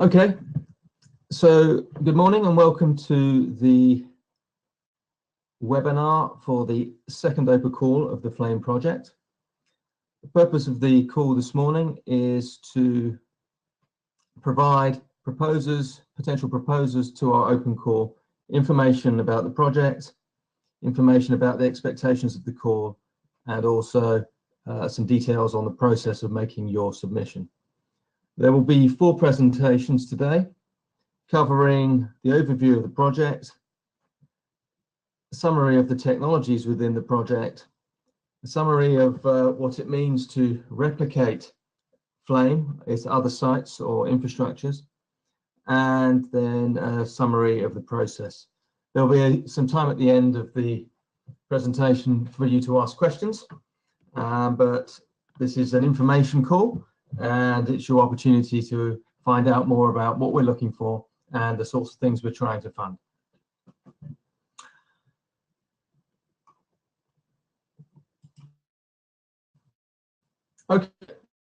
Okay, so good morning and welcome to the webinar for the second open call of the Flame project. The purpose of the call this morning is to provide potential proposers to our open call, information about the project, information about the expectations of the call, and also some details on the process of making your submission. There will be 4 presentations today covering the overview of the project, a summary of the technologies within the project, a summary of what it means to replicate Flame, its other sites or infrastructures, and then a summary of the process. There'll be some time at the end of the presentation for you to ask questions, but this is an information call and it's your opportunity to find out more about what we're looking for and the sorts of things we're trying to fund. Okay,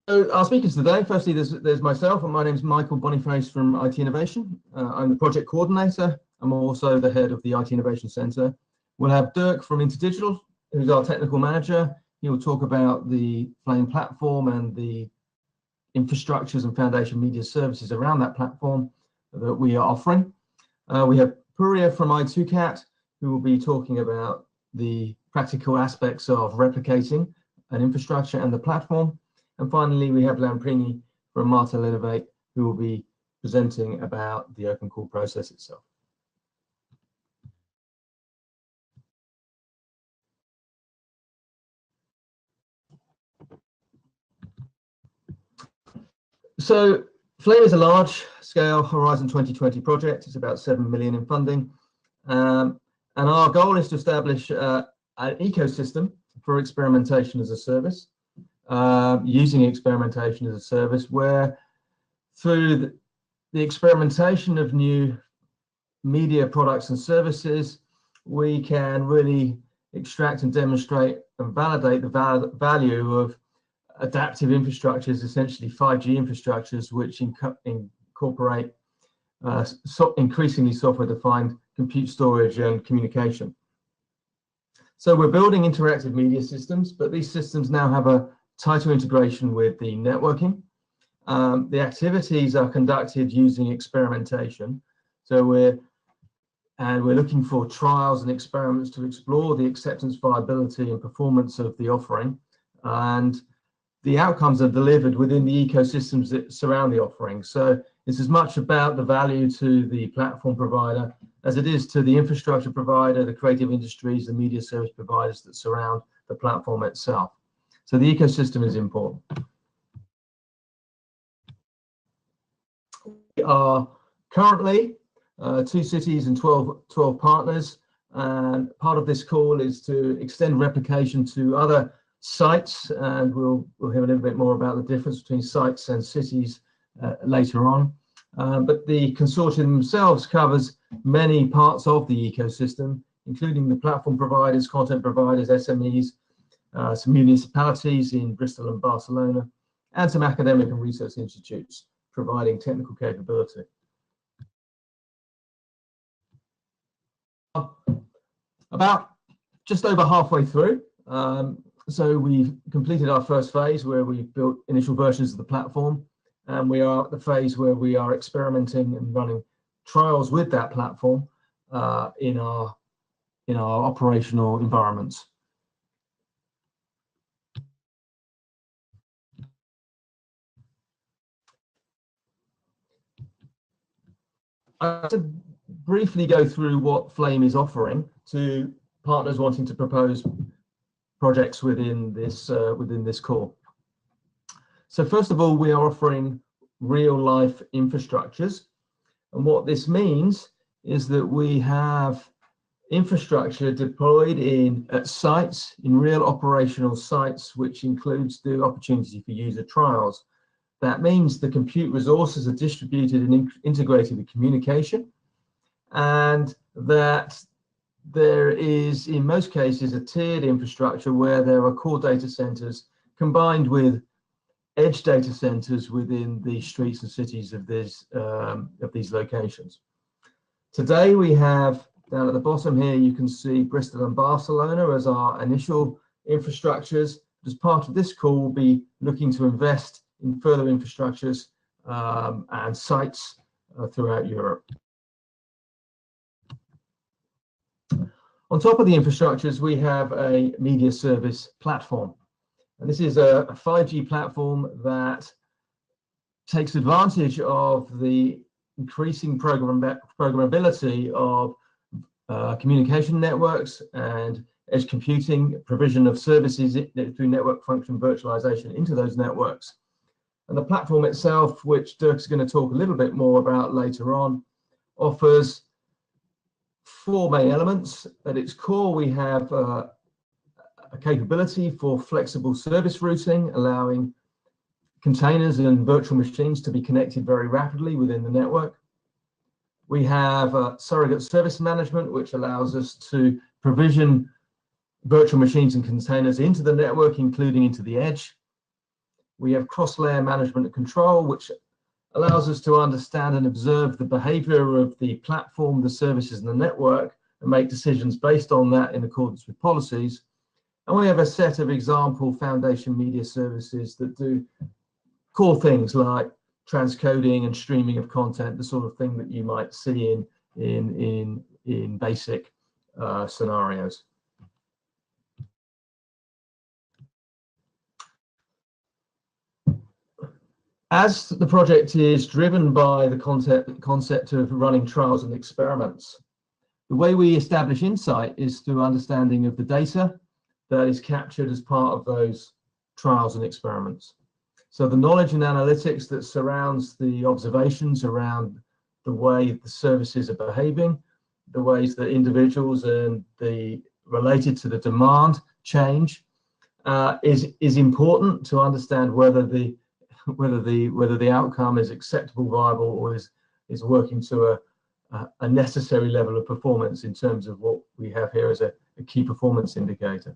so our speakers today, firstly there's myself, and my name is Michael Boniface from IT Innovation. I'm the project coordinator. I'm also the head of the IT Innovation Centre. We'll have Dirk from InterDigital, who's our technical manager. He will talk about the Flame platform and the infrastructures and foundation media services around that platform that we are offering. We have Puria from I2CAT, who will be talking about the practical aspects of replicating an infrastructure and the platform. And finally, we have Lamprini from Martel Innovate, who will be presenting about the open call process itself. So Flame is a large-scale Horizon 2020 project. It's about 7 million in funding. And our goal is to establish an ecosystem for experimentation as a service, using experimentation as a service, where through the experimentation of new media products and services, we can really extract and demonstrate and validate the value of adaptive infrastructures, essentially 5G infrastructures, which incorporate increasingly software-defined compute storage and communication. So we're building interactive media systems, but these systems now have a tighter integration with the networking. The activities are conducted using experimentation. So we're looking for trials and experiments to explore the acceptance, viability, and performance of the offering. And the outcomes are delivered within the ecosystems that surround the offering. So it's as much about the value to the platform provider as it is to the infrastructure provider, the creative industries, the media service providers that surround the platform itself. So the ecosystem is important. We are currently 2 cities and 12 partners. And part of this call is to extend replication to other sites, and we'll hear a little bit more about the difference between sites and cities later on. But the consortium themselves covers many parts of the ecosystem, including the platform providers, content providers, SMEs, some municipalities in Bristol and Barcelona, and some academic and research institutes providing technical capability. About just over halfway through. So we've completed our first phase where we've built initial versions of the platform, and we are at the phase where we are experimenting and running trials with that platform in our operational environments. To briefly go through what Flame is offering to partners wanting to propose projects within this call. So first of all, we are offering real-life infrastructures, and what this means is that we have infrastructure deployed at sites, in real operational sites, which includes the opportunity for user trials. That means the compute resources are distributed and integrated with communication, and that there is, in most cases, a tiered infrastructure where there are core data centers combined with edge data centers within the streets and cities of these locations. Today we have, down at the bottom here, you can see Bristol and Barcelona as our initial infrastructures. As part of this call, we'll be looking to invest in further infrastructures and sites throughout Europe. On top of the infrastructures, we have a media service platform. And this is a 5G platform that takes advantage of the increasing programmability of communication networks and edge computing, provision of services through network function virtualization into those networks. And the platform itself, which Dirk's going to talk a little bit more about later on, offers four main elements. At its core, we have a capability for flexible service routing, allowing containers and virtual machines to be connected very rapidly within the network. We have surrogate service management, which allows us to provision virtual machines and containers into the network, including into the edge. We have cross-layer management and control, which allows us to understand and observe the behavior of the platform, the services, and the network, and make decisions based on that in accordance with policies. And we have a set of example foundation media services that do core things like transcoding and streaming of content, the sort of thing that you might see in basic scenarios. As the project is driven by the concept of running trials and experiments, the way we establish insight is through understanding of the data that is captured as part of those trials and experiments. So the knowledge and analytics that surrounds the observations around the way the services are behaving, the ways that individuals and the related to the demand change, is important to understand whether the outcome is acceptable, viable, or is working to a necessary level of performance in terms of what we have here as a key performance indicator.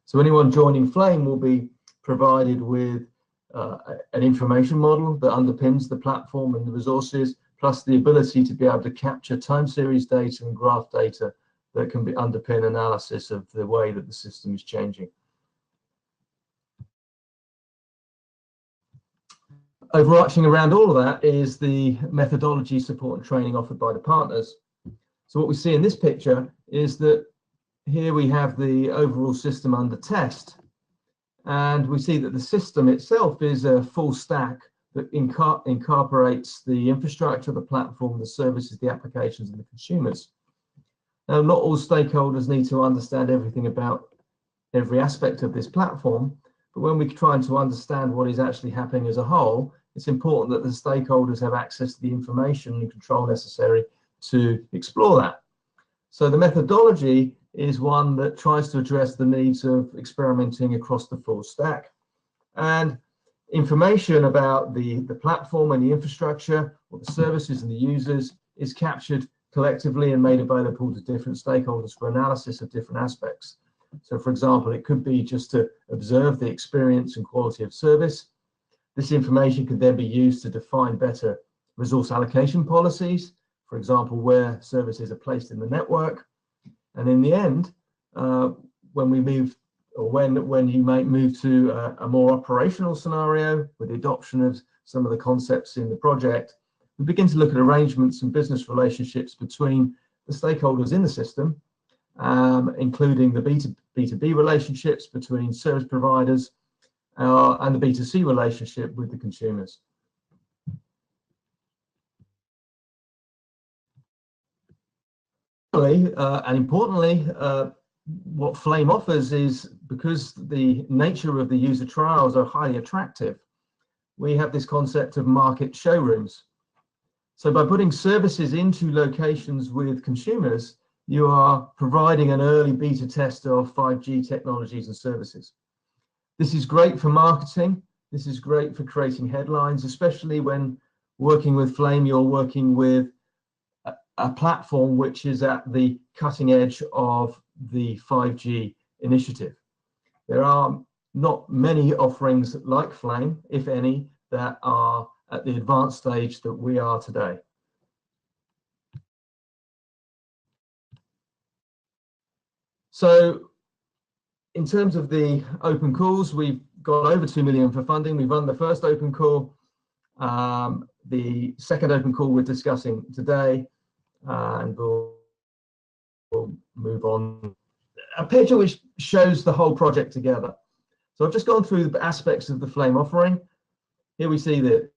So anyone joining Flame will be provided with an information model that underpins the platform and the resources, plus the ability to be able to capture time series data and graph data that can underpin analysis of the way that the system is changing. Overarching around all of that is the methodology support and training offered by the partners. So what we see in this picture is that here we have the overall system under test. And we see that the system itself is a full stack that incorporates the infrastructure, the platform, the services, the applications, and the consumers. Now, not all stakeholders need to understand everything about every aspect of this platform, but when we're trying to understand what is actually happening as a whole, it's important that the stakeholders have access to the information and control necessary to explore that. So the methodology is one that tries to address the needs of experimenting across the full stack. And information about the platform and the infrastructure, or the services and the users, is captured collectively and made available to different stakeholders for analysis of different aspects. So for example, it could be just to observe the experience and quality of service. This information could then be used to define better resource allocation policies, for example, where services are placed in the network. And in the end, when we move, or when you might move to a more operational scenario with the adoption of some of the concepts in the project, we begin to look at arrangements and business relationships between the stakeholders in the system, including the B2B relationships between service providers and the B2C relationship with the consumers. And importantly, what Flame offers is, because the nature of the user trials are highly attractive, we have this concept of market showrooms. So by putting services into locations with consumers, you are providing an early beta test of 5G technologies and services. This is great for marketing. This is great for creating headlines, especially when working with Flame, you're working with a platform which is at the cutting edge of the 5G initiative. There are not many offerings like Flame, if any, that are at the advanced stage that we are today. So in terms of the open calls, we've got over 2 million for funding. We've run the first open call. The second open call we're discussing today, and we'll move on. A picture which shows the whole project together. So I've just gone through the aspects of the Flame offering. Here we see the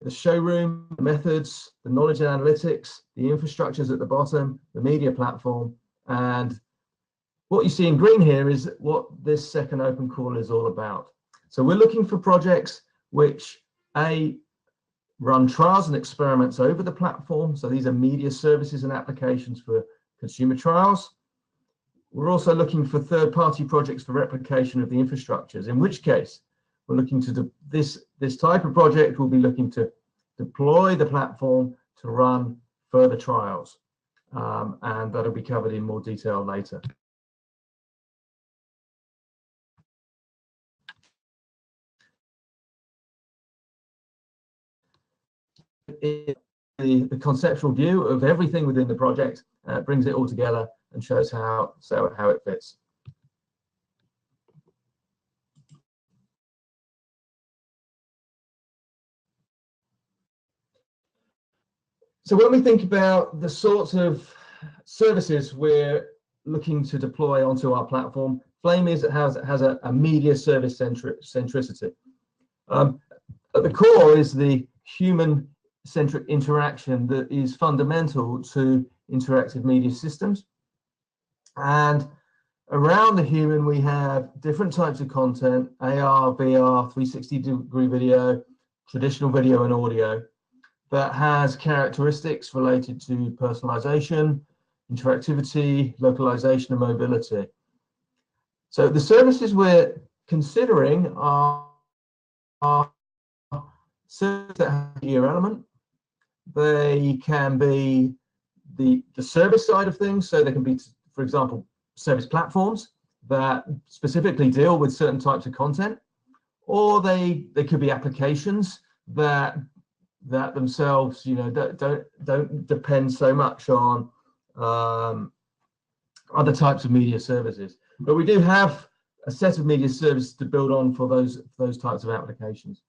showroom, the methods, the knowledge and analytics, the infrastructures at the bottom, the media platform, and what you see in green here is what this second open call is all about. So we're looking for projects which run trials and experiments over the platform. So these are media services and applications for consumer trials. We're also looking for third-party projects for replication of the infrastructures, in which case we're looking to this type of project will be looking to deploy the platform to run further trials, and that'll be covered in more detail later. The conceptual view of everything within the project, brings it all together and shows how it fits. So when we think about the sorts of services we're looking to deploy onto our platform, Flame has a media service centricity. At the core is the human-centric interaction that is fundamental to interactive media systems. And around the human, we have different types of content: AR, VR, 360-degree video, traditional video and audio, that has characteristics related to personalization, interactivity, localization, and mobility. So the services we're considering are services that have a media element. They can be the service side of things, so they can be, for example, service platforms that specifically deal with certain types of content, or they could be applications that themselves, don't depend so much on other types of media services. But we do have a set of media services to build on for those types of applications.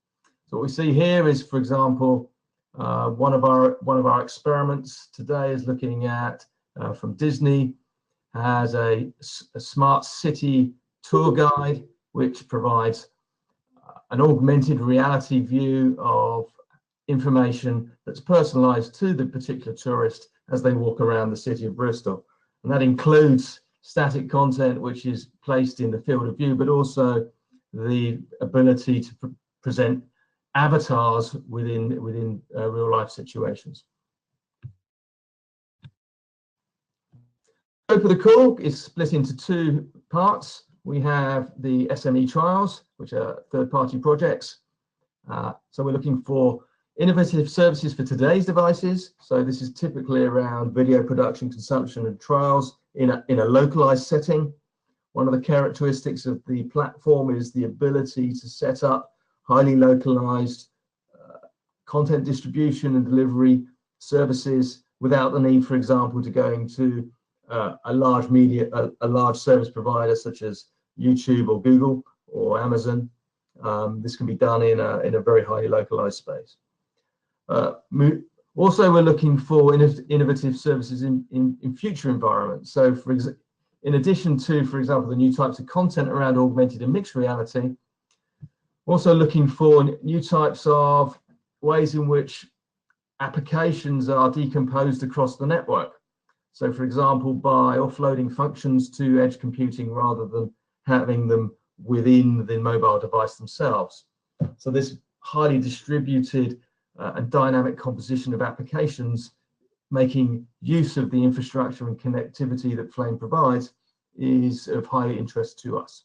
So what we see here is, for example, one of our experiments today is looking at from Disney, has a smart city tour guide which provides an augmented reality view of information that's personalized to the particular tourist as they walk around the city of Bristol. And that includes static content which is placed in the field of view, but also the ability to present avatars within real life situations. The scope of the call is split into two parts. We have the SME trials, which are third-party projects. So we're looking for innovative services for today's devices. So this is typically around video production, consumption, and trials in a localized setting. One of the characteristics of the platform is the ability to set up highly localized content distribution and delivery services without the need, for example, to going to a large service provider such as YouTube or Google or Amazon. This can be done in a very highly localized space. Also, we're looking for innovative services in future environments. So, in addition to, for example, the new types of content around augmented and mixed reality, also looking for new types of ways in which applications are decomposed across the network. So, for example, by offloading functions to edge computing rather than having them within the mobile device themselves. So this highly distributed and dynamic composition of applications, making use of the infrastructure and connectivity that Flame provides, is of high interest to us.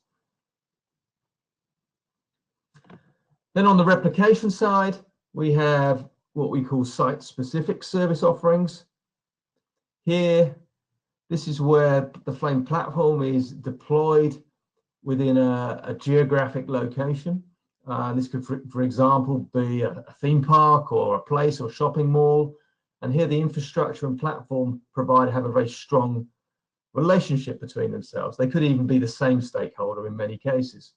Then on the replication side, we have what we call site-specific service offerings. Here, this is where the Flame platform is deployed within a geographic location. This could, for example, be a theme park or a place or shopping mall. And here the infrastructure and platform provider have a very strong relationship between themselves. They could even be the same stakeholder in many cases.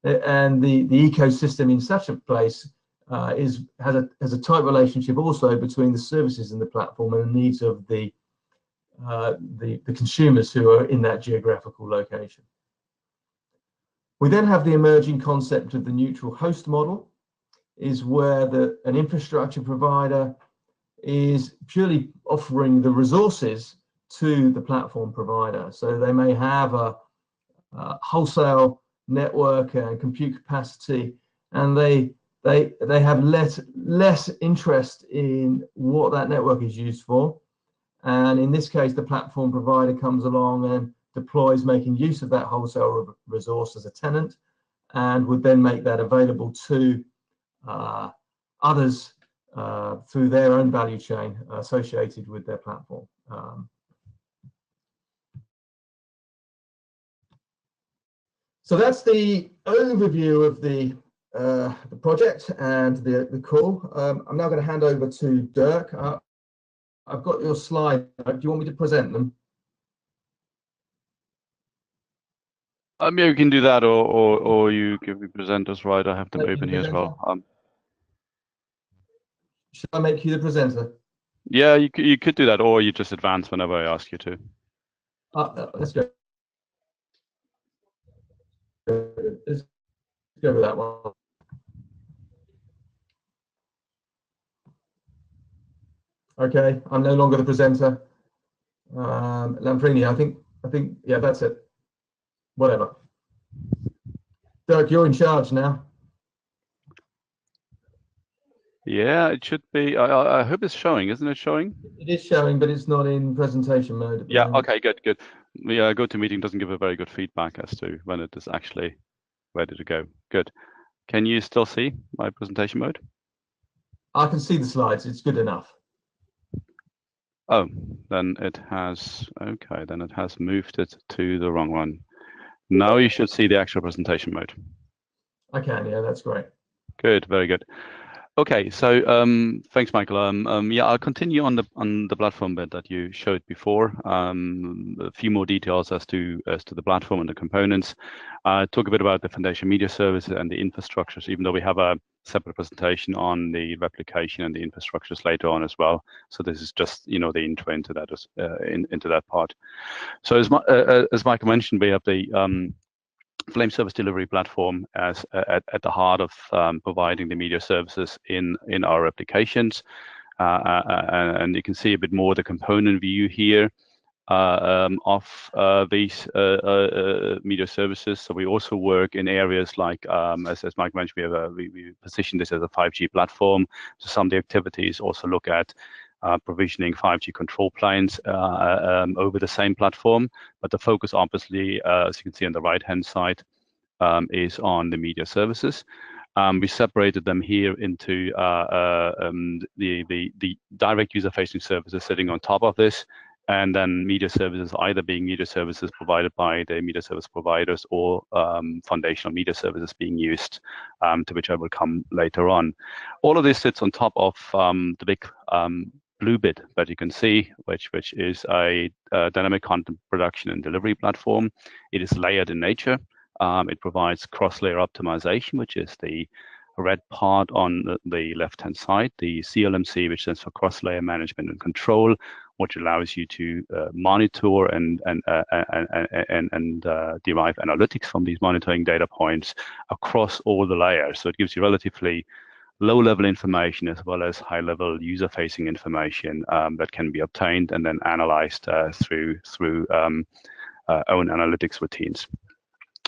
And the ecosystem in such a place has a tight relationship also between the services in the platform and the needs of the consumers who are in that geographical location. We then have the emerging concept of the neutral host model, is where an infrastructure provider is purely offering the resources to the platform provider. So they may have a wholesale network and compute capacity, and they have less interest in what that network is used for. And in this case, the platform provider comes along and deploys, making use of that wholesale resource as a tenant, and would then make that available to others through their own value chain associated with their platform. So that's the overview of the project and the call. I'm now going to hand over to Dirk. I've got your slide. Do you want me to present them? Yeah, you can do that, or you give me presenters, right? I have them open here as well. Should I make you the presenter? Yeah, you could do that, or you just advance whenever I ask you to. Let's go. Let's go with that one. Okay, I'm no longer the presenter. Lamprini, I think, yeah, that's it. Whatever. Dirk, you're in charge now. Yeah, it should be. I hope it's showing. Isn't it showing? It is showing, but it's not in presentation mode. Yeah. Okay. Good. Good. Yeah. GoToMeeting doesn't give a very good feedback as to when it is actually ready to go. Good. Can you still see my presentation mode? I can see the slides. It's good enough. Oh, then it has. Okay. Then it has moved it to the wrong one. Now you should see the actual presentation mode. I can. Yeah, that's great. Good. Very good. Okay, so thanks, Michael. Yeah, I'll continue on the platform bit that you showed before. A few more details as to the platform and the components. Talk a bit about the foundation media services and the infrastructures, even though we have a separate presentation on the replication and the infrastructures later on as well. So this is just the intro into that into that part. So as Michael mentioned, we have the Flame Service Delivery Platform as at the heart of providing the media services in our applications, and you can see a bit more the component view here of these media services. So we also work in areas like, as Mike mentioned, we position this as a 5G platform. So some of the activities also look at provisioning 5G control planes over the same platform, but the focus obviously, as you can see on the right-hand side, is on the media services. We separated them here into the direct user-facing services sitting on top of this, and then media services either being media services provided by the media service providers or foundational media services being used, to which I will come later on. All of this sits on top of the big blue bit that you can see, which is a dynamic content production and delivery platform. It is layered in nature. It provides cross-layer optimization, which is the red part on the left-hand side, the CLMC, which stands for cross-layer management and control, which allows you to monitor and derive analytics from these monitoring data points across all the layers. So it gives you relatively low-level information as well as high-level user-facing information that can be obtained and then analyzed through own analytics routines.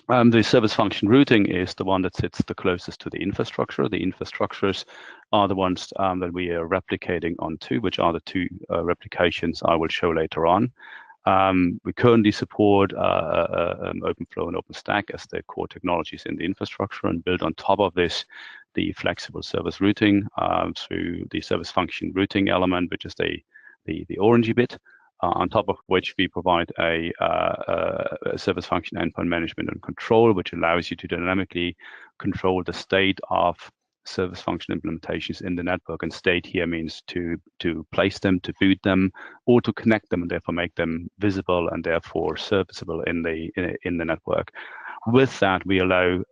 The service function routing is the one that sits the closest to the infrastructure. The infrastructures are the ones that we are replicating onto, which are the two replications I will show later on. We currently support OpenFlow and OpenStack as the core technologies in the infrastructure, and build on top of this the flexible service routing through the service function routing element, which is the orangey bit. on top of which we provide a service function endpoint management and control, which allows you to dynamically control the state of service function implementations in the network. And state here means to place them, to boot them, or to connect them, and therefore make them visible and therefore serviceable in the network. With that, we allow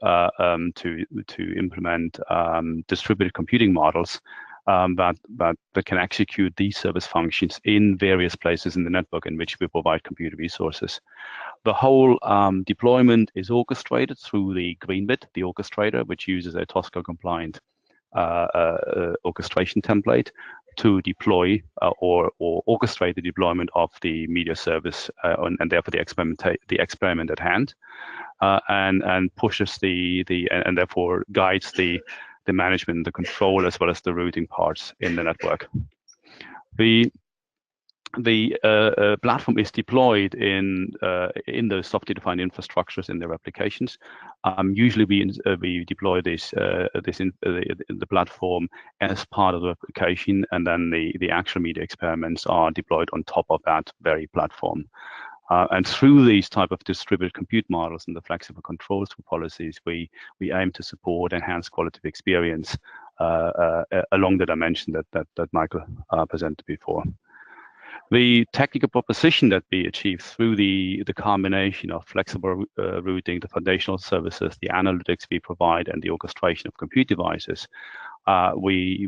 to implement distributed computing models that can execute these service functions in various places in the network in which we provide computer resources. The whole deployment is orchestrated through the Greenbit, the orchestrator, which uses a Tosca-compliant orchestration template to deploy or orchestrate the deployment of the media service and therefore the experiment at hand, and pushes and therefore guides the management, the control, as well as the routing parts in the network. The platform is deployed in those software-defined infrastructures in the replications. Usually, we deploy the platform as part of the replication, and then the actual media experiments are deployed on top of that very platform. And through these type of distributed compute models and the flexible controls for policies, we aim to support enhanced quality of experience along the dimension that Michael presented before. The technical proposition that we achieve through the combination of flexible routing, the foundational services, the analytics we provide, and the orchestration of compute devices, we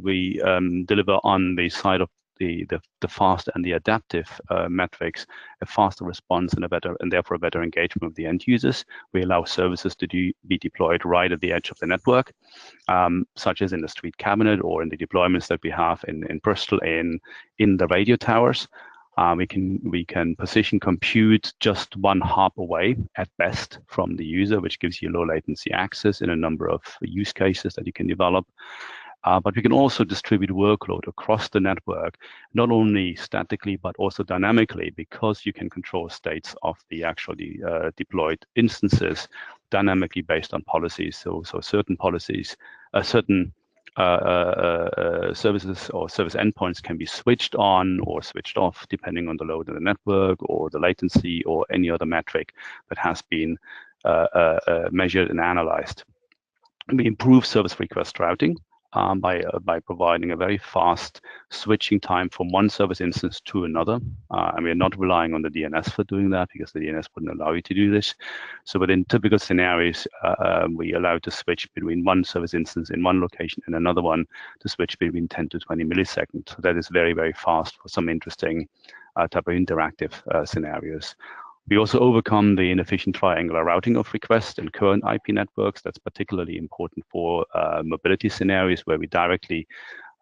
deliver on the side of the fast and the adaptive metrics, a faster response and therefore a better engagement with the end users. We allow services to be deployed right at the edge of the network, such as in the street cabinet or in the deployments that we have in Bristol in the radio towers. We can position compute just one hop away at best from the user, which gives you low latency access in a number of use cases that you can develop. But we can also distribute workload across the network, not only statically, but also dynamically, because you can control states of the actually deployed instances dynamically based on policies. So certain policies, certain services or service endpoints can be switched on or switched off depending on the load in the network or the latency or any other metric that has been measured and analyzed. We improve service request routing by providing a very fast switching time from one service instance to another. And we're not relying on the DNS for doing that, because the DNS wouldn't allow you to do this. So within typical scenarios, we allow to switch between one service instance in one location and another one to switch between 10 to 20 milliseconds. So that is very, very fast for some interesting type of interactive scenarios. We also overcome the inefficient triangular routing of requests in current IP networks. That's particularly important for mobility scenarios where we directly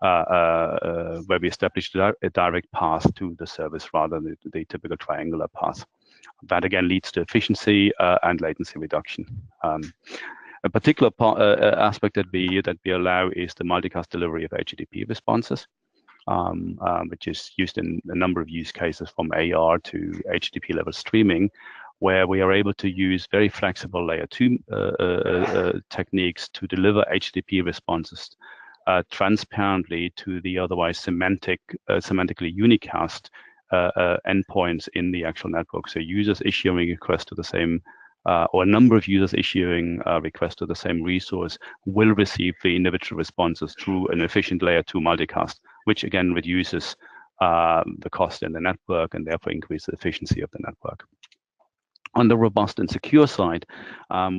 establish a direct path to the service rather than the typical triangular path. That again leads to efficiency and latency reduction. A particular aspect that we allow is the multicast delivery of HTTP responses, which is used in a number of use cases from AR to HTTP level streaming, where we are able to use very flexible layer 2 techniques to deliver HTTP responses transparently to the otherwise semantically unicast endpoints in the actual network. So users issuing requests to the same or a number of users issuing requests to the same resource will receive the individual responses through an efficient layer 2 multicast, which again reduces the cost in the network and therefore increases the efficiency of the network. On the robust and secure side,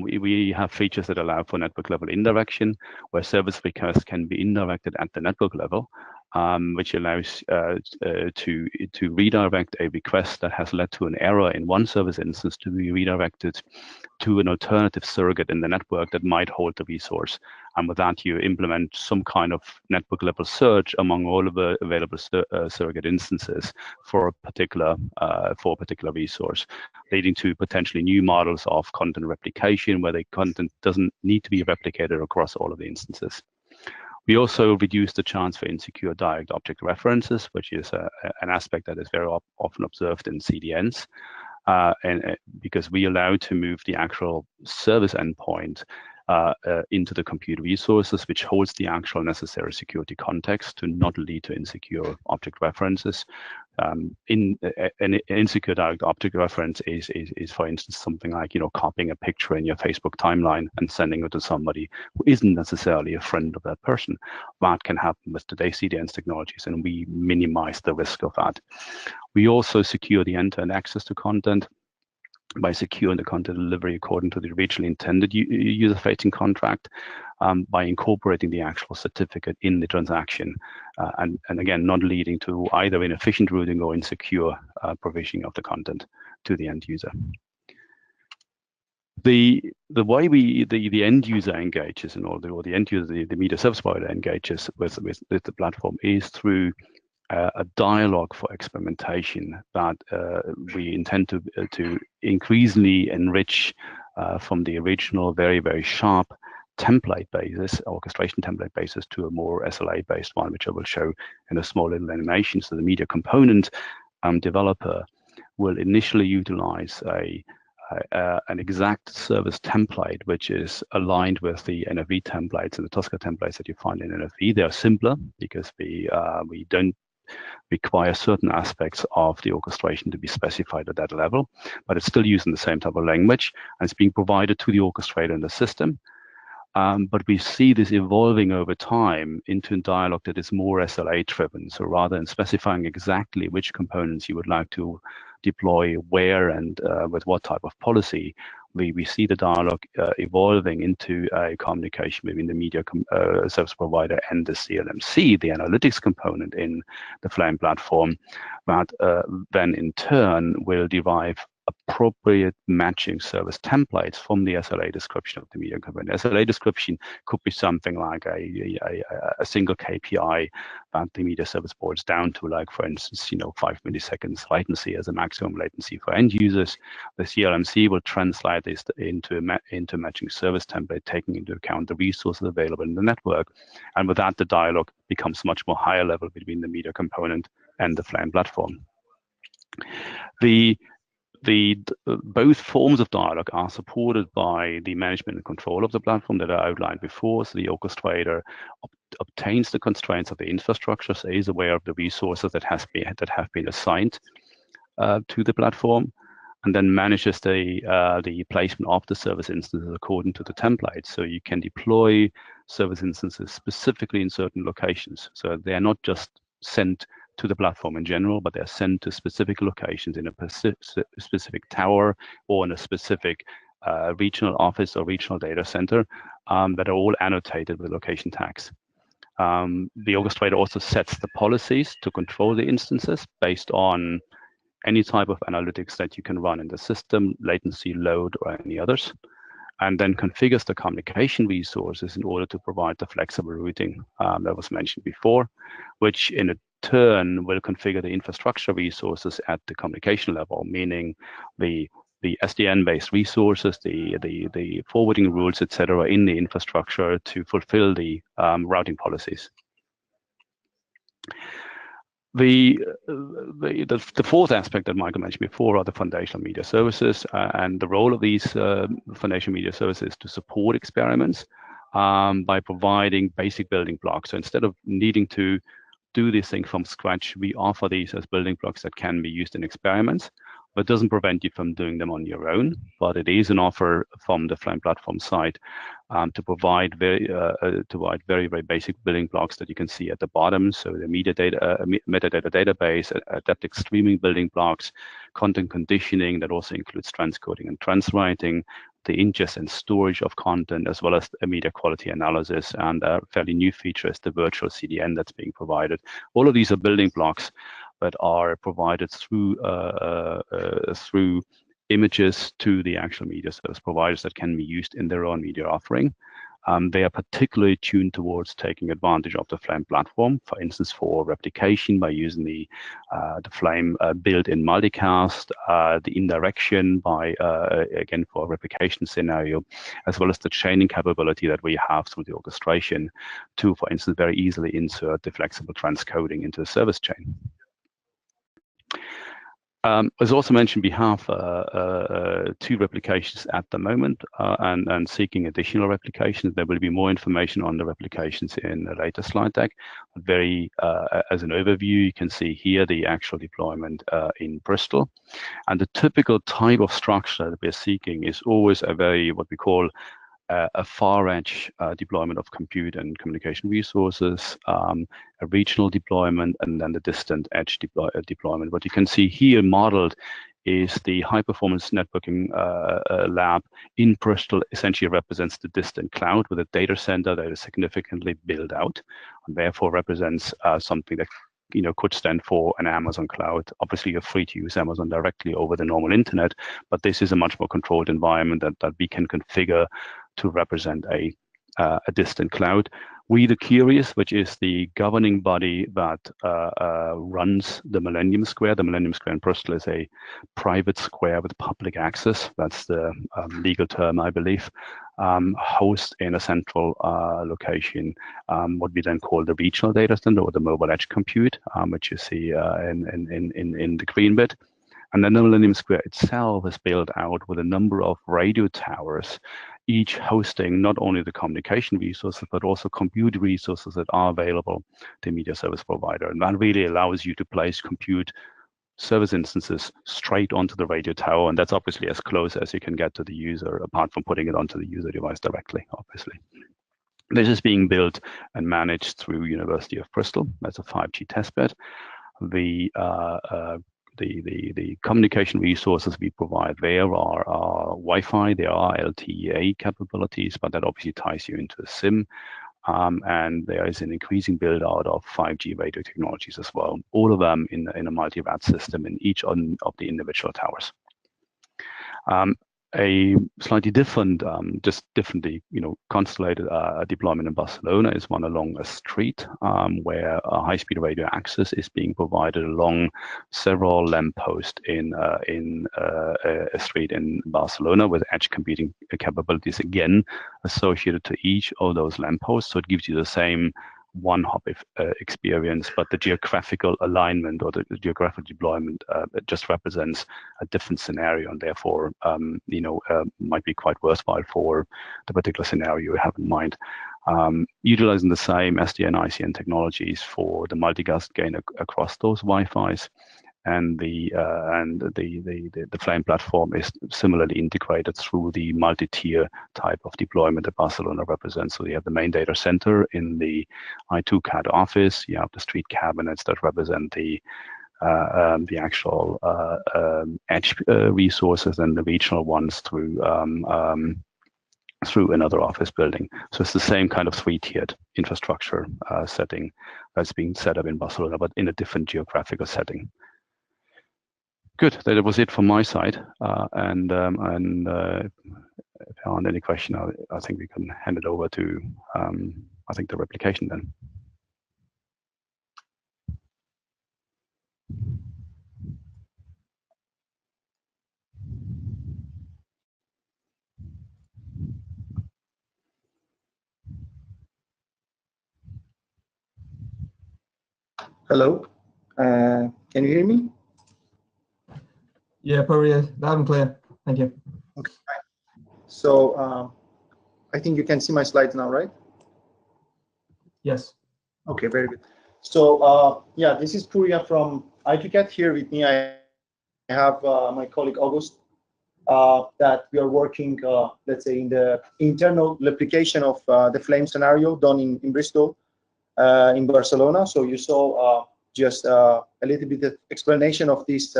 we have features that allow for network level indirection, where service requests can be indirected at the network level, which allows to redirect a request that has led to an error in one service instance to be redirected to an alternative surrogate in the network that might hold the resource. And with that, you implement some kind of network level search among all of the available surrogate instances for a particular resource, leading to potentially new models of content replication, where the content doesn't need to be replicated across all of the instances. We also reduce the chance for insecure direct object references, which is an aspect that is very often observed in CDNs, and because we allow to move the actual service endpoint into the compute resources, which holds the actual necessary security context to not lead to insecure object references. an insecure direct object reference is, for instance, something like, copying a picture in your Facebook timeline and sending it to somebody who isn't necessarily a friend of that person. That can happen with today's CDN technologies, and we minimize the risk of that. We also secure the end-to-end access to content by securing the content delivery according to the originally intended user-facing contract, by incorporating the actual certificate in the transaction, and again, not leading to either inefficient routing or insecure provisioning of the content to the end user. The way the end user engages, or the end user, the media service provider engages with the platform, is through a dialogue for experimentation that we intend to increasingly enrich from the original very, very sharp template basis, orchestration template basis, to a more SLA based one, which I will show in a small little animation. So the media component developer will initially utilize an exact service template, which is aligned with the NFV templates and the Tosca templates that you find in NFV. They are simpler because we don't require certain aspects of the orchestration to be specified at that level, but it's still using the same type of language, and it's being provided to the orchestrator in the system. But we see this evolving over time into a dialogue that is more SLA driven. So rather than specifying exactly which components you would like to deploy where and with what type of policy, we see the dialogue evolving into a communication between the media service provider and the CLMC, the analytics component in the Flame platform, that then in turn will derive appropriate matching service templates from the SLA description of the media component. SLA description could be something like a single KPI that the media service boards down to, like, for instance, 5 milliseconds latency as a maximum latency for end users. The CLMC will translate this into matching service template, taking into account the resources available in the network. And with that, the dialogue becomes much more higher level between the media component and the Flame platform. Both forms of dialogue are supported by the management and control of the platform that I outlined before. So the orchestrator obtains the constraints of the infrastructure, so is aware of the resources that have been assigned to the platform, and then manages the placement of the service instances according to the template. So you can deploy service instances specifically in certain locations. So they are not just sent to the platform in general, but they're sent to specific locations in a specific tower or in a specific regional office or regional data center that are all annotated with location tags. The orchestrator also sets the policies to control the instances based on any type of analytics that you can run in the system, latency, load, or any others, and then configures the communication resources in order to provide the flexible routing that was mentioned before, which in a turn will configure the infrastructure resources at the communication level, meaning the SDN-based resources, the forwarding rules, etc., in the infrastructure to fulfill the routing policies. The fourth aspect that Michael mentioned before are the foundational media services, and the role of these foundational media services to support experiments by providing basic building blocks. So instead of needing to do this thing from scratch, we offer these as building blocks that can be used in experiments, but doesn't prevent you from doing them on your own. But it is an offer from the Flame platform side to provide very, very basic building blocks that you can see at the bottom. So the metadata database, adaptive streaming building blocks, content conditioning that also includes transcoding and transwriting, the ingest and storage of content, as well as a media quality analysis, and a fairly new feature is the virtual CDN that's being provided. All of these are building blocks that are provided through images to the actual media service providers that can be used in their own media offering. They are particularly tuned towards taking advantage of the Flame platform, for instance, for replication by using the Flame built-in multicast, the indirection by, again, for a replication scenario, as well as the chaining capability that we have through the orchestration to, for instance, very easily insert the flexible transcoding into the service chain. As also mentioned, we have 2 replications at the moment and seeking additional replications. There will be more information on the replications in a later slide deck. As an overview, you can see here the actual deployment in Bristol. And the typical type of structure that we're seeking is always a very, what we call a far edge deployment of compute and communication resources, a regional deployment, and then the distant edge deployment. What you can see here modeled is the high performance networking lab in Bristol essentially represents the distant cloud with a data center that is significantly built out, and therefore represents something that could stand for an Amazon cloud. Obviously, you're free to use Amazon directly over the normal internet, but this is a much more controlled environment that we can configure to represent a distant cloud. We the Curious, which is the governing body that runs the Millennium Square. The Millennium Square in Bristol is a private square with public access. That's the legal term, I believe. Host in a central location, what we then call the regional data center or the mobile edge compute, which you see in the green bit. And then the Millennium Square itself is built out with a number of radio towers, each hosting not only the communication resources, but also compute resources that are available to media service provider. And that really allows you to place compute service instances straight onto the radio tower. And that's obviously as close as you can get to the user, apart from putting it onto the user device directly, obviously. This is being built and managed through University of Bristol. That's a 5G testbed. The communication resources we provide there are Wi-Fi, there are LTE capabilities, but that obviously ties you into a SIM. And there is an increasing build out of 5G radio technologies as well, all of them in a multi-RAD system in each of the individual towers. A slightly different, just differently, constellated deployment in Barcelona is one along a street where a high-speed radio access is being provided along several lampposts in a street in Barcelona with edge computing capabilities again associated to each of those lampposts. So it gives you the same one-hop experience, but the geographical alignment or the geographical deployment just represents a different scenario, and therefore, might be quite worthwhile for the particular scenario you have in mind. Utilizing the same SDN ICN technologies for the multicast gain across those Wi-Fis, and the Flame platform is similarly integrated through the multi-tier type of deployment that Barcelona represents. So you have the main data center in the I2CAD office. You have the street cabinets that represent the actual edge resources, and the regional ones through another office building. So it's the same kind of 3-tiered infrastructure setting that's being set up in Barcelona, but in a different geographical setting. Good. That was it from my side. And if there aren't any question, I think we can hand it over to I think the replication then. Hello. Can you hear me? Yeah, probably loud and clear. Thank you. Okay. So I think you can see my slides now, right? Yes. Okay, very good. So yeah, this is Puriya from I2CAD. Here with me, I have my colleague August, that we are working, let's say, in the internal replication of the Flame scenario done in Bristol, in Barcelona. So you saw just a little bit of explanation of this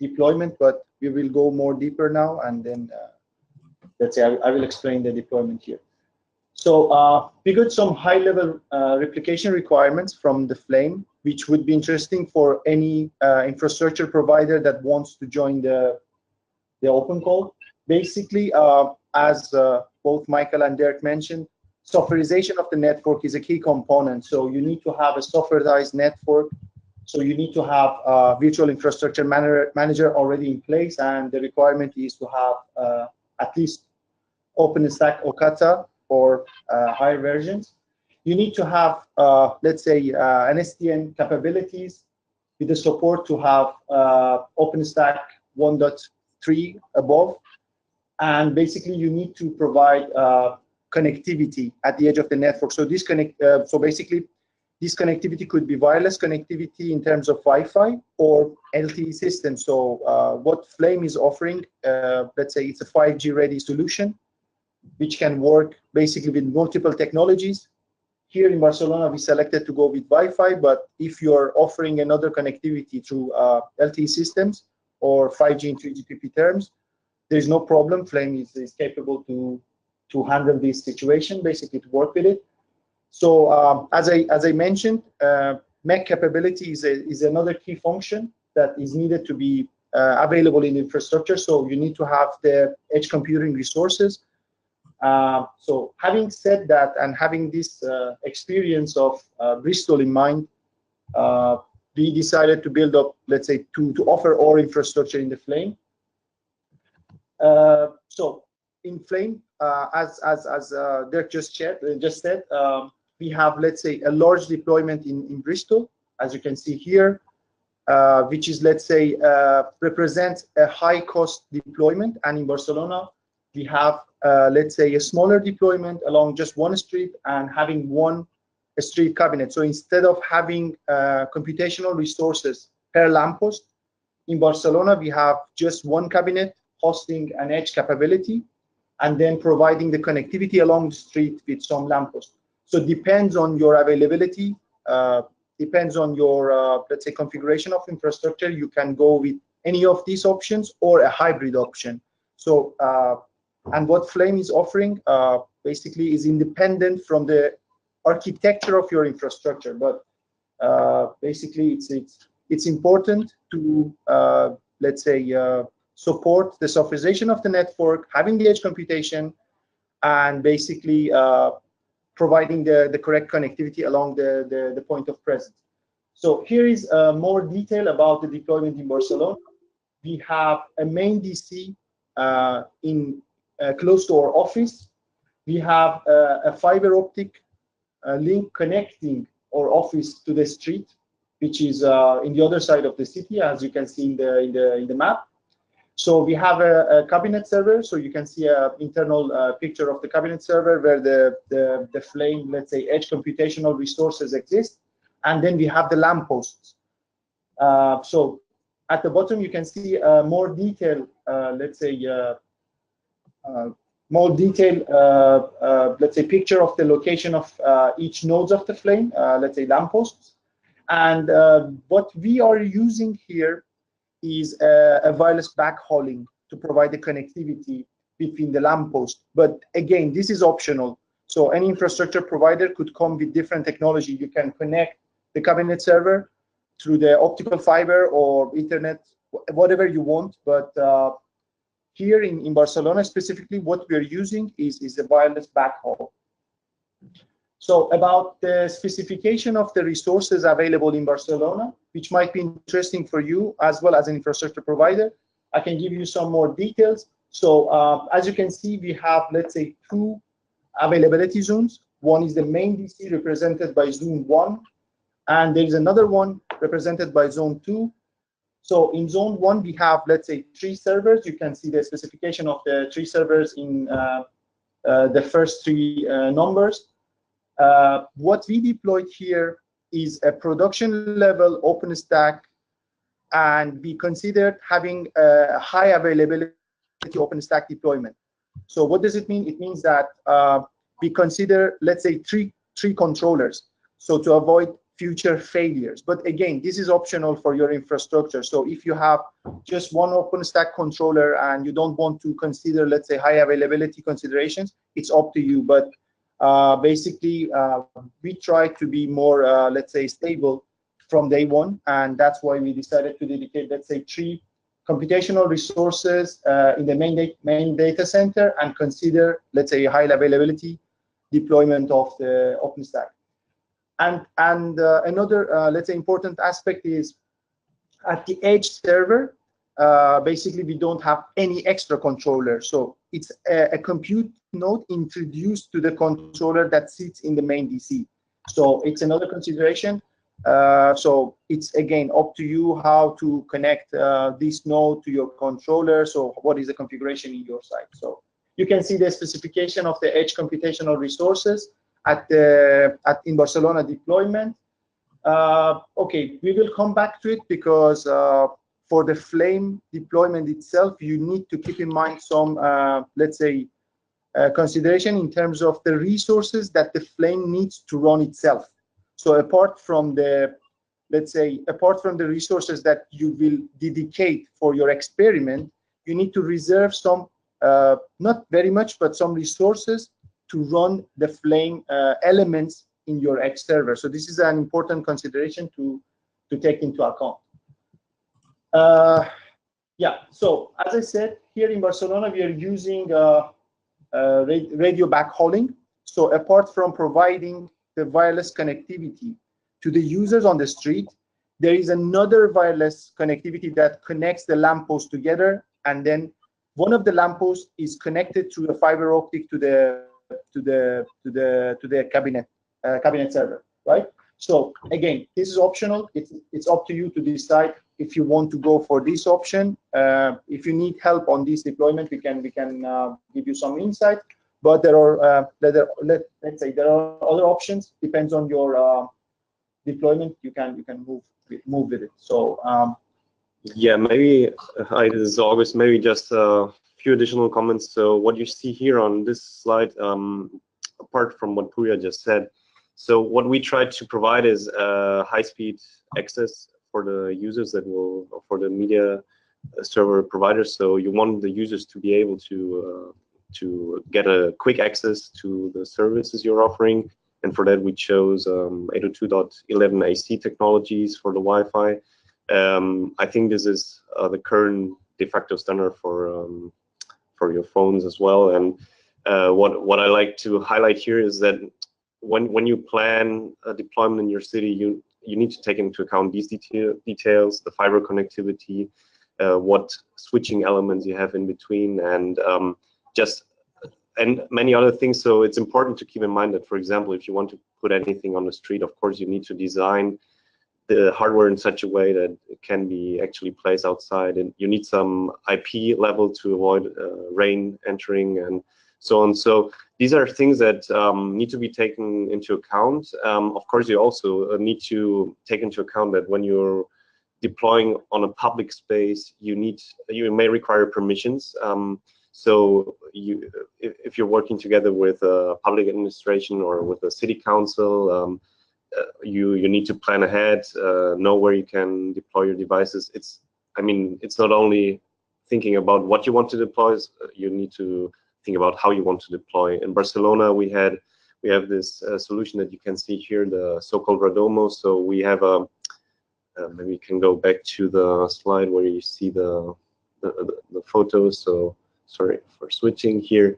deployment, but we will go more deeper now, and then let's say I will explain the deployment here. So we got some high-level replication requirements from the Flame, which would be interesting for any infrastructure provider that wants to join the OpenCall. Basically, as both Michael and Derek mentioned, softwareization of the network is a key component. So you need to have a softwareized network. So you need to have a virtual infrastructure manager already in place, and the requirement is to have at least OpenStack or Kata or higher versions. You need to have, let's say, an SDN capabilities. with the support to have OpenStack 1.3 above. And basically, you need to provide connectivity at the edge of the network. So this this connectivity could be wireless connectivity in terms of Wi-Fi or LTE system. So what Flame is offering, let's say it's a 5G ready solution, which can work basically with multiple technologies. Here in Barcelona, we selected to go with Wi-Fi, but if you're offering another connectivity through LTE systems or 5G and 3GPP terms, there's no problem. Flame is capable to handle this situation, basically to work with it. So as I mentioned, MEC capability is another key function that is needed to be available in infrastructure. So you need to have the edge computing resources. So having said that, and having this experience of Bristol in mind, we decided to build up, let's say, to offer our infrastructure in the Flame. So in Flame, as Dirk just said, we have, let's say, a large deployment in Bristol, as you can see here, which is, let's say, represents a high cost deployment. And in Barcelona, we have, let's say, a smaller deployment along just one street and having one street cabinet. So instead of having computational resources per lamppost, in Barcelona, we have just one cabinet hosting an edge capability and then providing the connectivity along the street with some lampposts. So it depends on your availability, depends on your, let's say, configuration of infrastructure. You can go with any of these options or a hybrid option. So, and what Flame is offering basically is independent from the architecture of your infrastructure. But basically, it's important to, let's say, support the softwarization of the network, having the edge computation, and basically providing the correct connectivity along the point of presence. So here is more detail about the deployment in Barcelona. We have a main DC in close to our office. We have a fiber optic link connecting our office to the street, which is in the other side of the city, as you can see in the map. So we have a cabinet server, so you can see an internal picture of the cabinet server where the Flame, let's say, edge computational resources exist. And then we have the lampposts. So at the bottom, you can see more detail, let's say, let's say, picture of the location of each nodes of the Flame, let's say, lampposts. And what we are using here is a wireless backhauling to provide the connectivity between the lamppost. But again, this is optional. So any infrastructure provider could come with different technology. You can connect the cabinet server through the optical fiber or Ethernet, whatever you want. But here in Barcelona specifically, what we're using is a wireless backhaul. So about the specification of the resources available in Barcelona, which might be interesting for you as well as an infrastructure provider, I can give you some more details. So as you can see, we have, let's say, two availability zones. One is the main DC represented by zone 1, and there is another one represented by zone 2. So in zone 1, we have, let's say, 3 servers. You can see the specification of the 3 servers in the first 3 numbers. What we deployed here is a production level OpenStack, and we considered having a high availability OpenStack deployment. So what does it mean? It means that we consider, let's say, three controllers, so to avoid future failures. But again, this is optional for your infrastructure. So if you have just one OpenStack controller and you don't want to consider, let's say, high availability considerations, it's up to you. But basically, we try to be more, let's say, stable from day one, and that's why we decided to dedicate, let's say, 3 computational resources in the main data center and consider, let's say, high availability deployment of the OpenStack. And another, let's say, important aspect is at the edge server, basically, we don't have any extra controller. So it's a compute node introduced to the controller that sits in the main DC. So it's another consideration. So it's again up to you how to connect this node to your controller. So what is the configuration in your site? So you can see the specification of the edge computational resources in Barcelona deployment. Okay, we will come back to it because for the Flame deployment itself, you need to keep in mind some, let's say, consideration in terms of the resources that the Flame needs to run itself. So apart from the, let's say, apart from the resources that you will dedicate for your experiment, you need to reserve some, not very much, but some resources to run the Flame elements in your edge server. So this is an important consideration to take into account. Yeah, so as I said, here in Barcelona, we are using radio backhauling. So apart from providing the wireless connectivity to the users on the street, there is another wireless connectivity that connects the lampposts together, and then one of the lampposts is connected through a fiber optic to the cabinet server, right? So again, this is optional. It's up to you to decide if you want to go for this option. If you need help on this deployment, we can give you some insight. But there are let's say there are other options. Depends on your deployment. You can move with it. So yeah, maybe hi, this is August. Maybe just a few additional comments. So what you see here on this slide, apart from what Pooya just said, so what we try to provide is high-speed access for the users that will, for the media server providers. So you want the users to be able to get a quick access to the services you're offering, and for that we chose 802.11 AC technologies for the Wi-Fi. I think this is the current de facto standard for your phones as well. And what I like to highlight here is that when you plan a deployment in your city, you need to take into account these details, the fiber connectivity, what switching elements you have in between, and and many other things. So it's important to keep in mind that, for example, if you want to put anything on the street, of course you need to design the hardware in such a way that it can be actually placed outside, and you need some IP level to avoid rain entering and so on. So these are things that need to be taken into account. Of course, you also need to take into account that when you're deploying on a public space, you may require permissions. So if you're working together with a public administration or with a city council, you need to plan ahead, know where you can deploy your devices. I mean, it's not only thinking about what you want to deploy, you need to think about how you want to deploy. In Barcelona, we have this solution that you can see here, the so-called Radomo. So we have maybe you can go back to the slide where you see the photos. So sorry for switching here.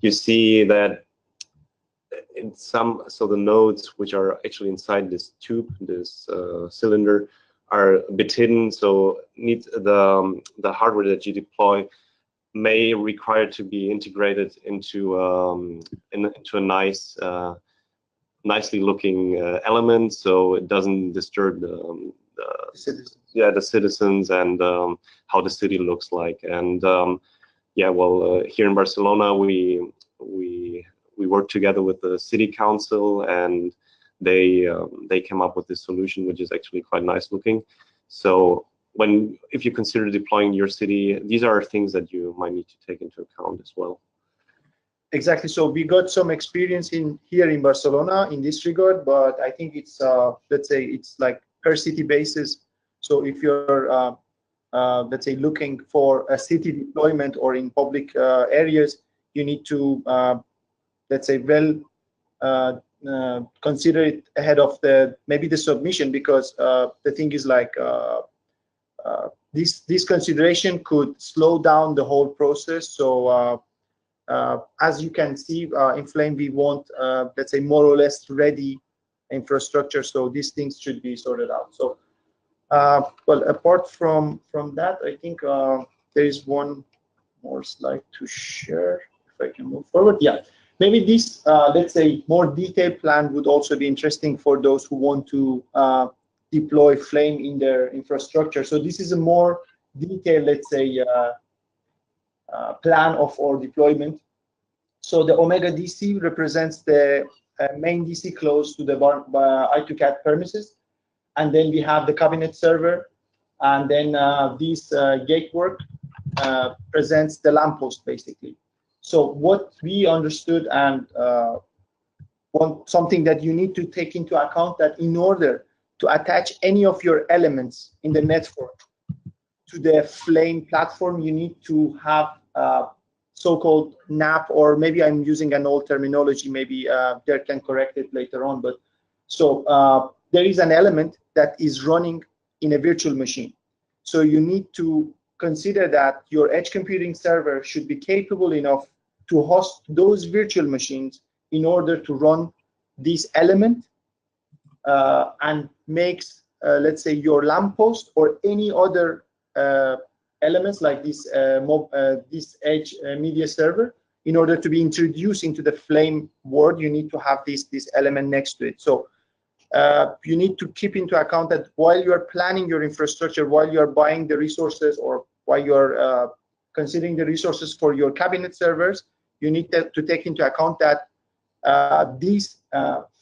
You see that in so the nodes which are actually inside this tube, this cylinder, are a bit hidden. So the hardware that you deploy may require to be integrated into a nice, nicely looking element, so it doesn't disturb the citizens and how the city looks like. And yeah, well, here in Barcelona, we work together with the city council, and they came up with this solution, which is actually quite nice looking. So if you consider deploying your city, these are things that you might need to take into account as well. Exactly. So we got some experience here in Barcelona in this regard, but I think it's let's say it's like per city basis. So if you're let's say looking for a city deployment or in public areas, you need to let's say consider it ahead of maybe the submission, because the thing is like this consideration could slow down the whole process. So as you can see, in Flame, we want let's say more or less ready infrastructure. So these things should be sorted out. So well, apart from that, I think there is one more slide to share. If I can move forward, yeah. Maybe this let's say more detailed plan would also be interesting for those who want to deploy Flame in their infrastructure. So this is a more detailed, let's say, plan of our deployment. So the Omega DC represents the main DC close to the I2CAT premises. And then we have the cabinet server. And then this gatework presents the lamppost, basically. So what we understood, and something that you need to take into account, that in order to attach any of your elements in the network to the Flame platform, you need to have so-called NAP, or maybe I'm using an old terminology, maybe Dirk can correct it later on. But so there is an element that is running in a virtual machine. So you need to consider that your edge computing server should be capable enough to host those virtual machines in order to run this element and makes, let's say, your lamppost or any other elements like this this edge media server. In order to be introduced into the Flame world, you need to have this element next to it. So you need to keep into account that while you are planning your infrastructure, while you are buying the resources, or while you are considering the resources for your cabinet servers, you need to take into account that these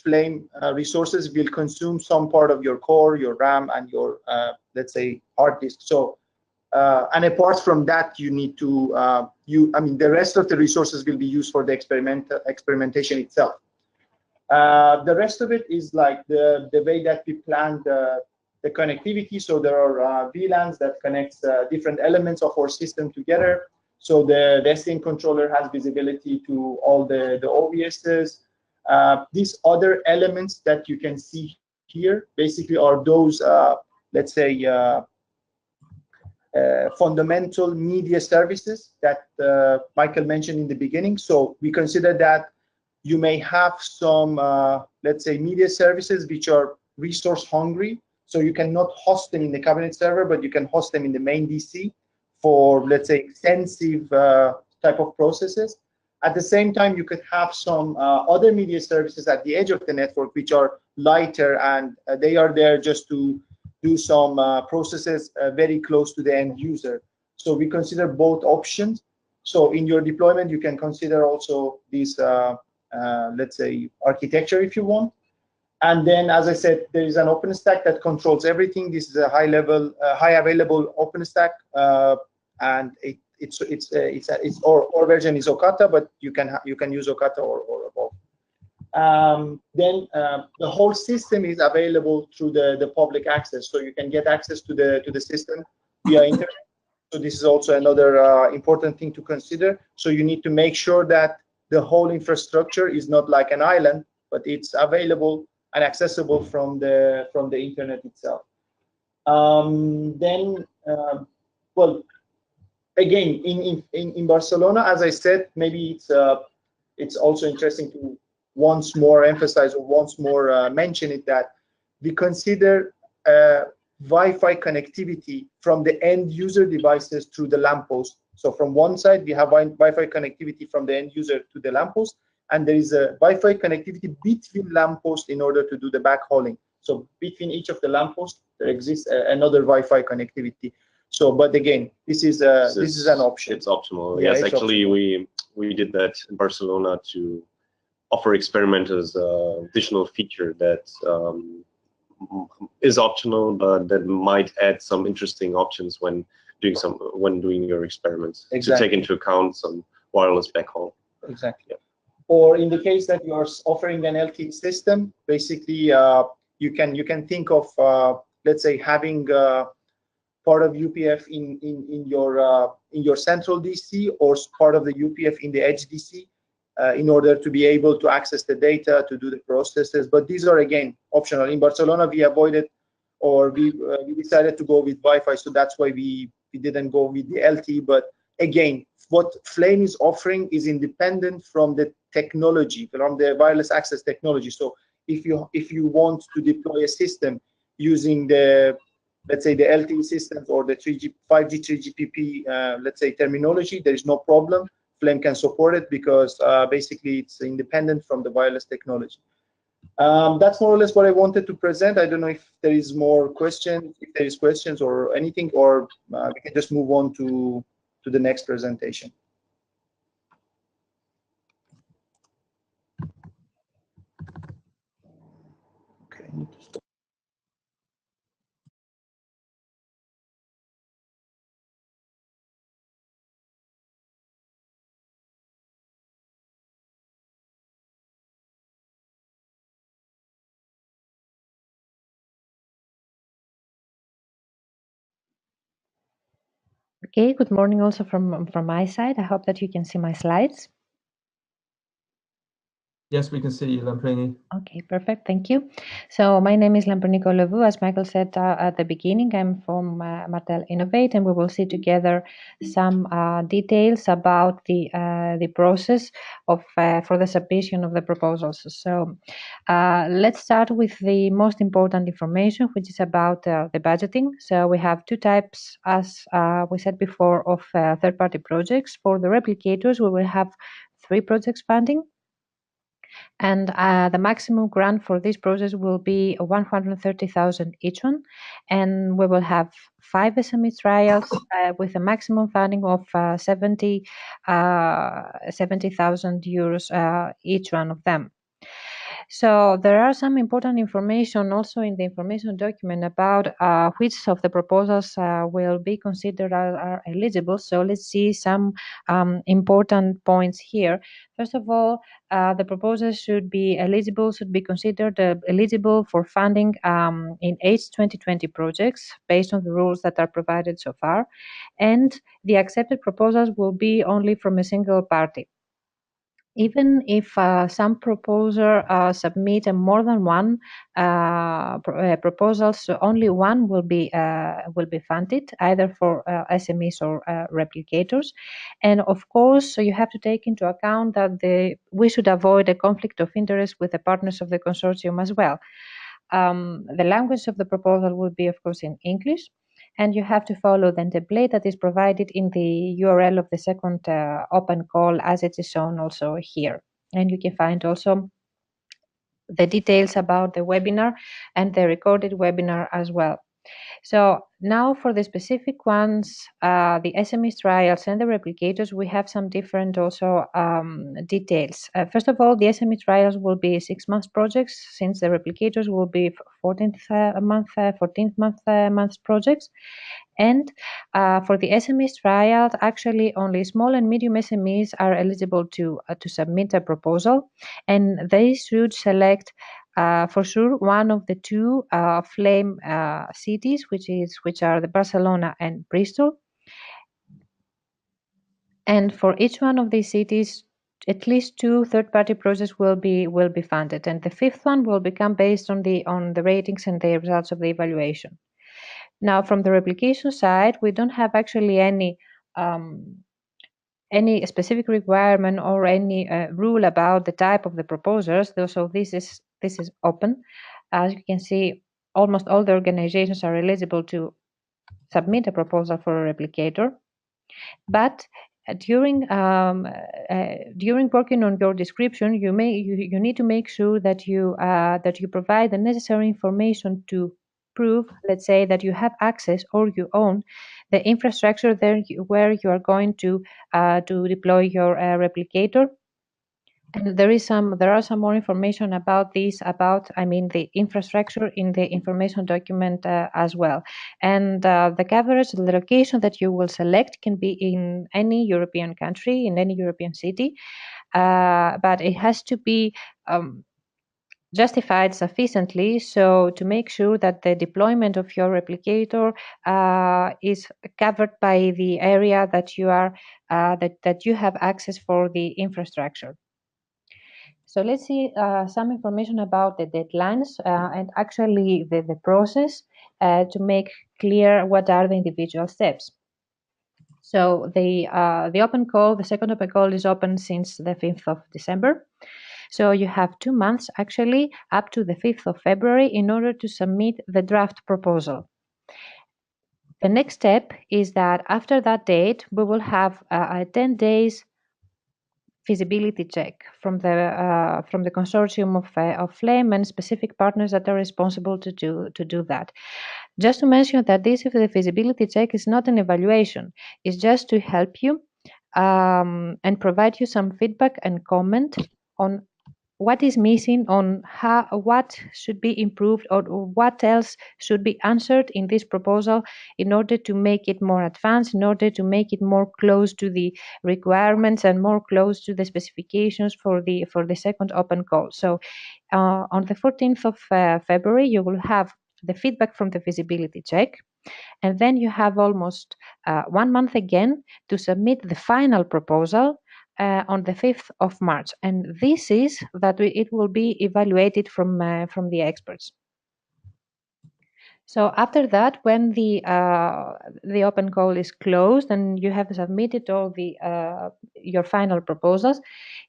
Flame resources will consume some part of your core, your RAM, and your, let's say, hard disk. So, and apart from that, you need to, I mean, the rest of the resources will be used for the experimentation itself. The rest of it is like the way that we planned the connectivity. So there are VLANs that connects different elements of our system together. So the SDN controller has visibility to all the OVSs. These other elements that you can see here basically are those, let's say, fundamental media services that Michael mentioned in the beginning. So we consider that you may have some, let's say, media services which are resource hungry. So you cannot host them in the cabinet server, but you can host them in the main DC for, let's say, extensive type of processes. At the same time, you could have some other media services at the edge of the network which are lighter, and they are there just to do some processes very close to the end user. So we consider both options. So in your deployment, you can consider also this, let's say, architecture if you want. And then, as I said, there is an OpenStack that controls everything. This is a high-level, high-available OpenStack, and our version is Okata, but you can use Okata or above. Then the whole system is available through the public access, so you can get access to the system via internet. So this is also another important thing to consider. So you need to make sure that the whole infrastructure is not like an island, but it's available and accessible from the internet itself. Well, again, in Barcelona, as I said, maybe it's also interesting to once more emphasize or once more mention it, that we consider Wi-Fi connectivity from the end user devices through the lamppost. So from one side, we have Wi-Fi connectivity from the end user to the lamppost, and there is a Wi-Fi connectivity between lampposts in order to do the backhauling. So between each of the lampposts, there exists another Wi-Fi connectivity. So, but again, this is an option. It's optional. Yeah, yes, actually, optional. we did that in Barcelona to offer experimenters additional feature that is optional, but that might add some interesting options when doing your experiments. Exactly. To take into account some wireless backhaul. Exactly. Yeah. Or in the case that you are offering an LTE system, basically you can think of let's say having part of UPF in your central DC, or part of the UPF in the edge DC, in order to be able to access the data, to do the processes. But these are, again, optional. In Barcelona, we avoided, or we decided to go with Wi-Fi, so that's why we didn't go with the LTE. But again, what Flame is offering is independent from the technology, from the wireless access technology. So if you want to deploy a system using the, let's say, the LTE systems or the 5G 3GPP, let's say, terminology, there is no problem. Flame can support it because basically it's independent from the wireless technology. That's more or less what I wanted to present. I don't know if there is more questions, if there is questions or anything, or we can just move on to the next presentation. Okay. Okay, good morning also from my side. I hope that you can see my slides. Yes, we can see you, Lamprini. Okay, perfect. Thank you. So my name is Lamprini Kolovou. As Michael said at the beginning, I'm from Martel Innovate, and we will see together some details about the process of for the submission of the proposals. So let's start with the most important information, which is about the budgeting. So we have two types, as we said before, of third-party projects. For the replicators, we will have 3 projects funding. And the maximum grant for this process will be 130,000 each one, and we will have 5 SME trials with a maximum funding of 70,000 euros each one of them. So there are some important information also in the information document about which of the proposals will be considered are eligible. So let's see some important points here. First of all, the proposals should be considered eligible for funding in H2020 projects based on the rules that are provided so far. And the accepted proposals will be only from a single party. Even if some proposer submit more than one proposal, so only one will be funded, either for SMEs or replicators. And of course, so you have to take into account that we should avoid a conflict of interest with the partners of the consortium as well. The language of the proposal will be, of course, in English. And you have to follow the template that is provided in the URL of the second OpenCall, as it is shown also here. And you can find also the details about the webinar and the recorded webinar as well. So now for the specific ones, the SME trials and the replicators, we have some different also details. First of all, the SME trials will be 6-month projects, since the replicators will be 14th month projects. And for the SME trials, actually only small and medium SMEs are eligible to submit a proposal, and they should select for sure one of the 2 flame cities, which are the Barcelona and Bristol. And for each one of these cities, at least 2 third-party projects will be funded, and the 5th one will become based on the ratings and the results of the evaluation. Now, from the replication side, we don't have actually any specific requirement or any rule about the type of the proposers. So this is open. As you can see, almost all the organizations are eligible to submit a proposal for a replicator. But during working on your description, you need to make sure that you provide the necessary information to prove, let's say, that you have access or you own the infrastructure there where you are going to deploy your replicator. And there are some more information about this, the infrastructure in the information document as well. And the coverage, the location that you will select can be in any European country, in any European city, but it has to be justified sufficiently, so to make sure that the deployment of your replicator is covered by the area that you are that you have access for the infrastructure. So let's see some information about the deadlines and actually the process to make clear what are the individual steps. So the open call, the second open call is open since the 5th of December. So you have 2 months actually up to the 5th of February in order to submit the draft proposal. The next step is that after that date, we will have 10 days feasibility check from the consortium of FLAME and specific partners that are responsible to do that. Just to mention that the feasibility check is not an evaluation; it's just to help you and provide you some feedback and comment on what is missing, on what should be improved, or what else should be answered in this proposal in order to make it more advanced, in order to make it more close to the requirements and more close to the specifications for the second open call. So on the 14th of February, you will have the feedback from the feasibility check, and then you have almost 1 month again to submit the final proposal on the 5th of March, and this is that it will be evaluated from the experts. So after that, when the open call is closed and you have submitted all your final proposals,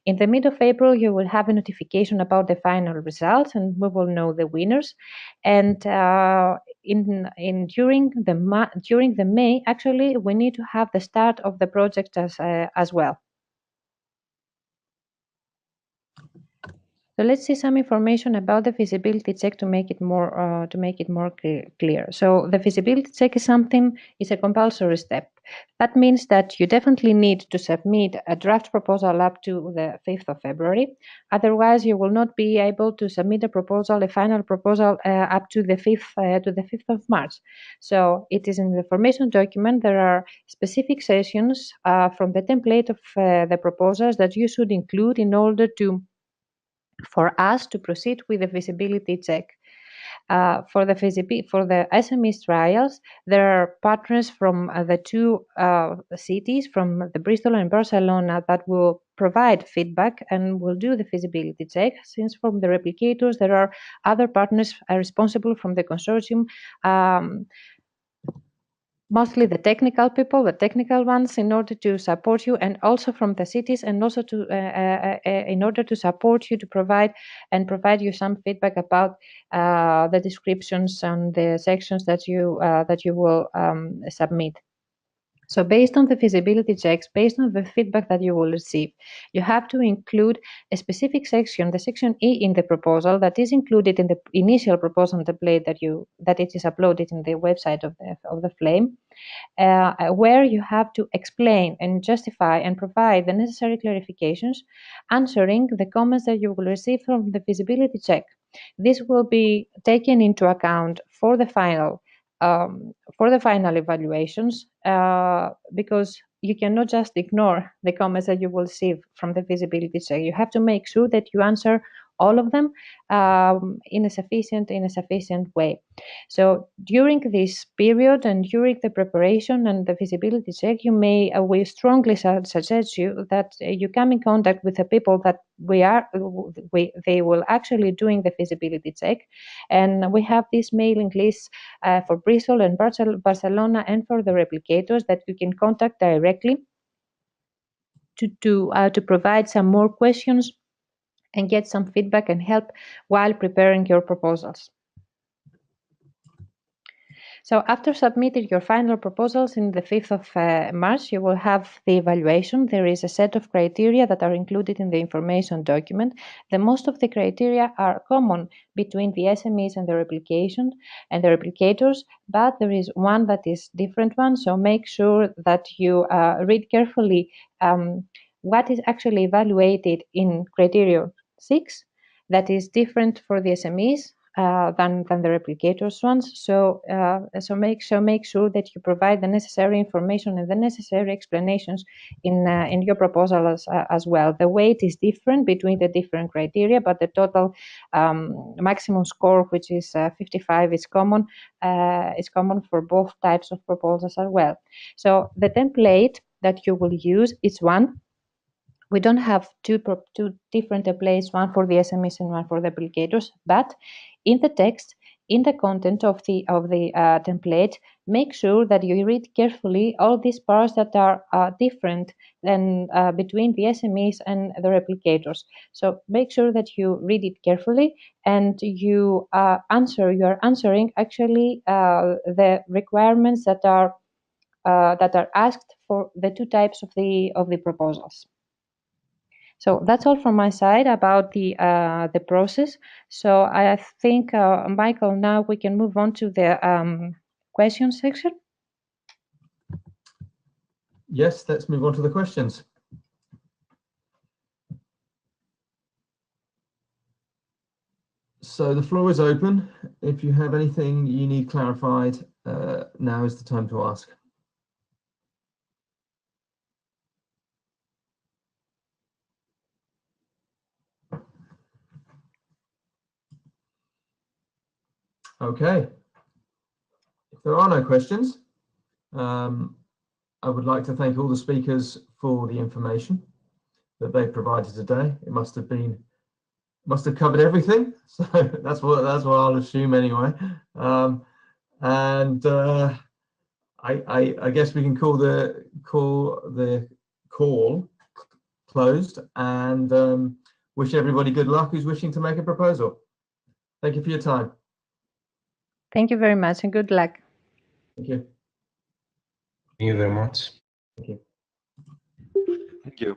in the mid of April you will have a notification about the final results, and we will know the winners. And during the May, actually, we need to have the start of the project as well. So let's see some information about the feasibility check to make it more clear. So the feasibility check is a compulsory step. That means that you definitely need to submit a draft proposal up to the 5th of February. Otherwise, you will not be able to submit a final proposal up to the 5th of March. So it is in the formation document. There are specific sessions from the template of the proposals that you should include in order for us to proceed with the feasibility check. For the SMEs trials, there are partners from the two cities, from the Bristol and Barcelona, that will provide feedback and will do the feasibility check. Since from the replicators, there are other partners responsible from the consortium, mostly the technical people, the technical ones, in order to support you, and also from the cities, and also in order to support you, to provide you some feedback about the descriptions and the sections that you will submit. So based on the feasibility checks, based on the feedback that you will receive, you have to include a specific section, the section E in the proposal, that is included in the initial proposal template that it is uploaded in the website of the FLAME, where you have to explain and justify and provide the necessary clarifications, answering the comments that you will receive from the feasibility check. This will be taken into account for the final evaluations, because you cannot just ignore the comments that you will receive from the feasibility check. You have to make sure that you answer all of them in a sufficient way. So during this period and during the preparation and the feasibility check, we strongly suggest you that you come in contact with the people that they will actually doing the feasibility check, and we have this mailing list for Bristol and Barcelona, and for the replicators, that you can contact directly to provide some more questions and get some feedback and help while preparing your proposals. So after submitting your final proposals in the 5th of March, you will have the evaluation. There is a set of criteria that are included in the information document. The most of the criteria are common between the SMEs and the replication and the replicators, but there is one that is different one. So make sure that you read carefully what is actually evaluated in criteria 6, that is different for the SMEs than the replicators ones. So make sure that you provide the necessary information and the necessary explanations in your proposal as well. The weight is different between the different criteria, but the total maximum score, which is 55, is common for both types of proposals as well. So the template that you will use is one. We don't have two different templates, one for the SMEs and one for the applicators, but in the text, in the content of the template, make sure that you read carefully all these parts that are different than between the SMEs and the replicators. So make sure that you read it carefully, and you are answering actually the requirements that are asked for the two types of the proposals. So that's all from my side about the process. So I think, Michael, now we can move on to the question section. Yes, let's move on to the questions. So the floor is open. If you have anything you need clarified, now is the time to ask. Okay. If there are no questions, I would like to thank all the speakers for the information that they provided today. It must have covered everything. So that's what I'll assume anyway. I guess we can call the call closed, and wish everybody good luck who's wishing to make a proposal. Thank you for your time. Thank you very much and good luck. Thank you. Thank you very much. Thank you. Thank you.